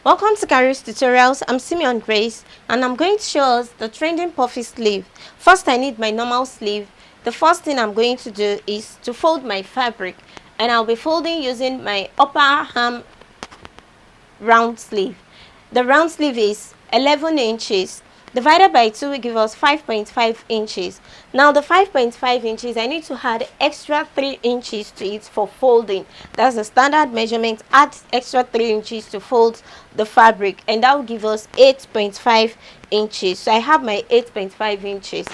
Welcome to Kharis Tutorials. I'm Simeon Grace and I'm going to show us the Trendy Puffy sleeve. First, I need my normal sleeve. The first thing I'm going to do is to fold my fabric, and I'll be folding using my upper arm round sleeve. The round sleeve is 11 inches. Divided by 2 will give us 5.5 inches. Now the 5.5 inches, I need to add extra 3 inches to it for folding. That's the standard measurement. Add extra 3 inches to fold the fabric, and that will give us 8.5 inches. So I have my 8.5 inches.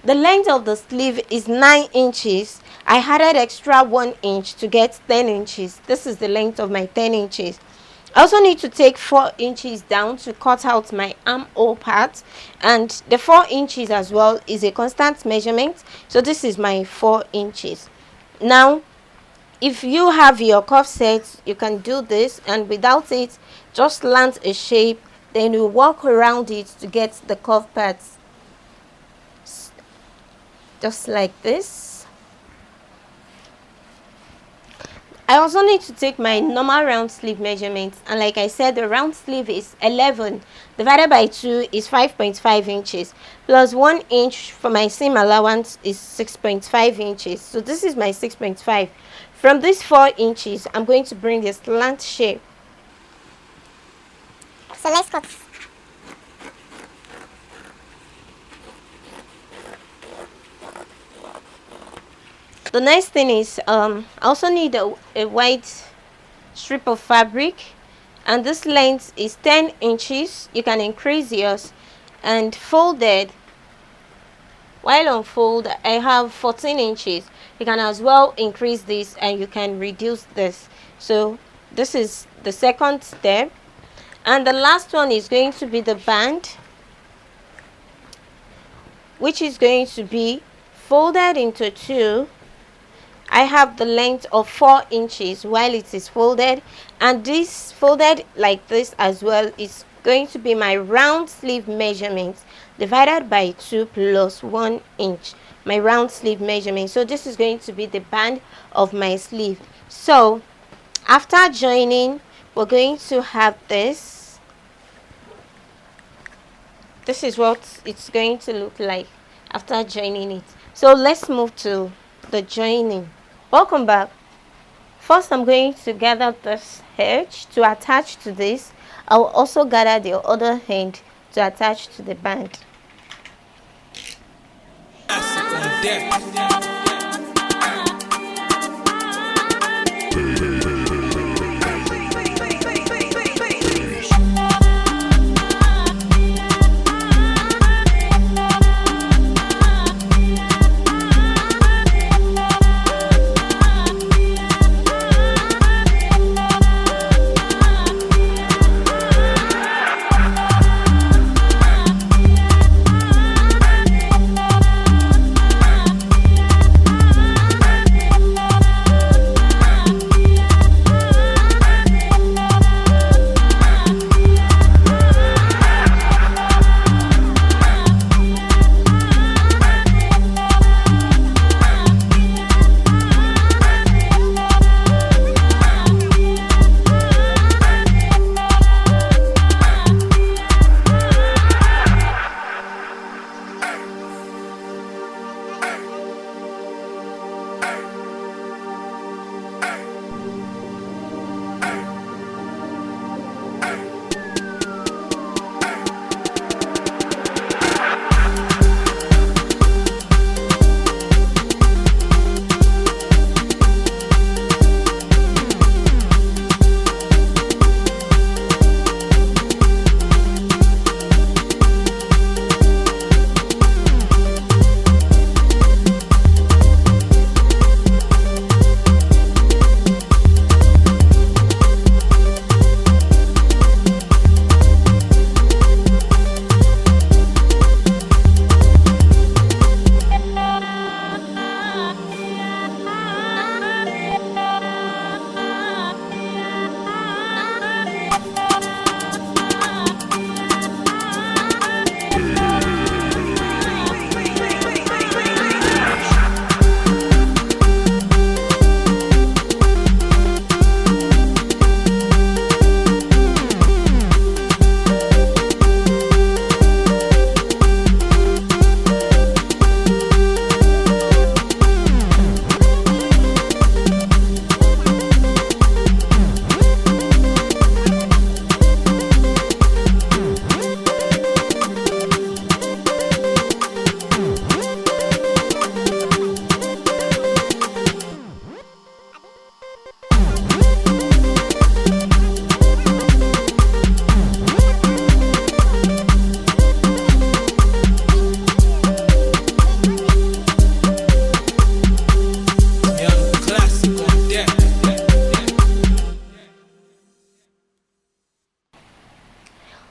The length of the sleeve is 9 inches. I added extra 1 inch to get 10 inches. This is the length of my 10 inches. I also need to take 4 inches down to cut out my armhole part, and the 4 inches as well is a constant measurement, so this is my 4 inches. Now if you have your cuff set, you can do this, and without it, just land a shape, then you walk around it to get the cuff parts, just like this. I also need to take my normal round sleeve measurements, and like I said, the round sleeve is 11 divided by 2 is 5.5 inches, plus 1 inch for my seam allowance is 6.5 inches. So this is my 6.5. From these 4 inches, I'm going to bring a slant shape. So let's cut. The next thing is I also need a white strip of fabric, and this length is 10 inches. You can increase yours, and folded, while on fold I have 14 inches. You can as well increase this, and you can reduce this. So this is the second step, and the last one is going to be the band, which is going to be folded into 2. I have the length of 4 inches while it is folded, and this folded like this as well is going to be my round sleeve measurement divided by 2 plus 1 inch, my round sleeve measurement. So this is going to be the band of my sleeve. So after joining, we're going to have this. This is what it's going to look like after joining it. So let's move to the joining. Welcome back. First, I'm going to gather this edge to attach to this. I will also gather the other end to attach to the band.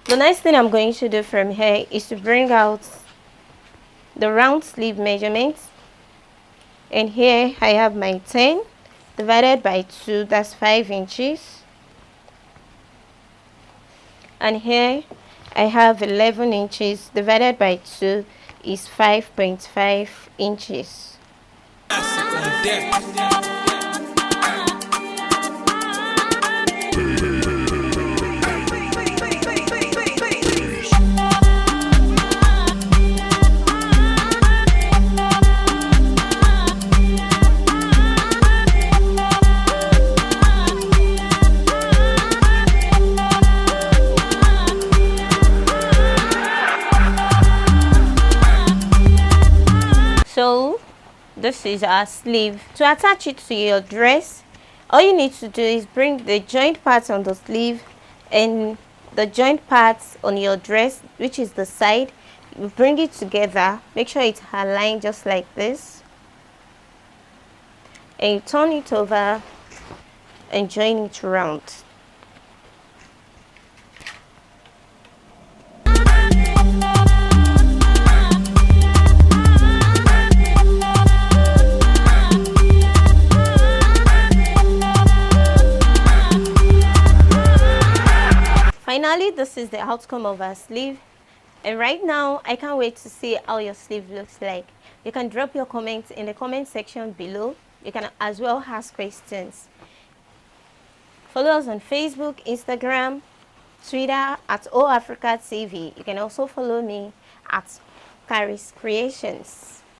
The next thing I'm going to do from here is to bring out the round sleeve measurement, and here I have my 10 divided by 2, that's 5 inches, and here I have 11 inches divided by 2 is 5.5 inches. So this is our sleeve. To attach it to your dress, all you need to do is bring the joint parts on the sleeve and the joint parts on your dress, which is the side. You bring it together, make sure it's aligned just like this, and you turn it over and join it around. Finally, this is the outcome of our sleeve, and right now I can't wait to see how your sleeve looks like. You can drop your comments in the comment section below. You can as well ask questions. Follow us on Facebook, Instagram, Twitter at Africa TV. You can also follow me at Kharis Kreations.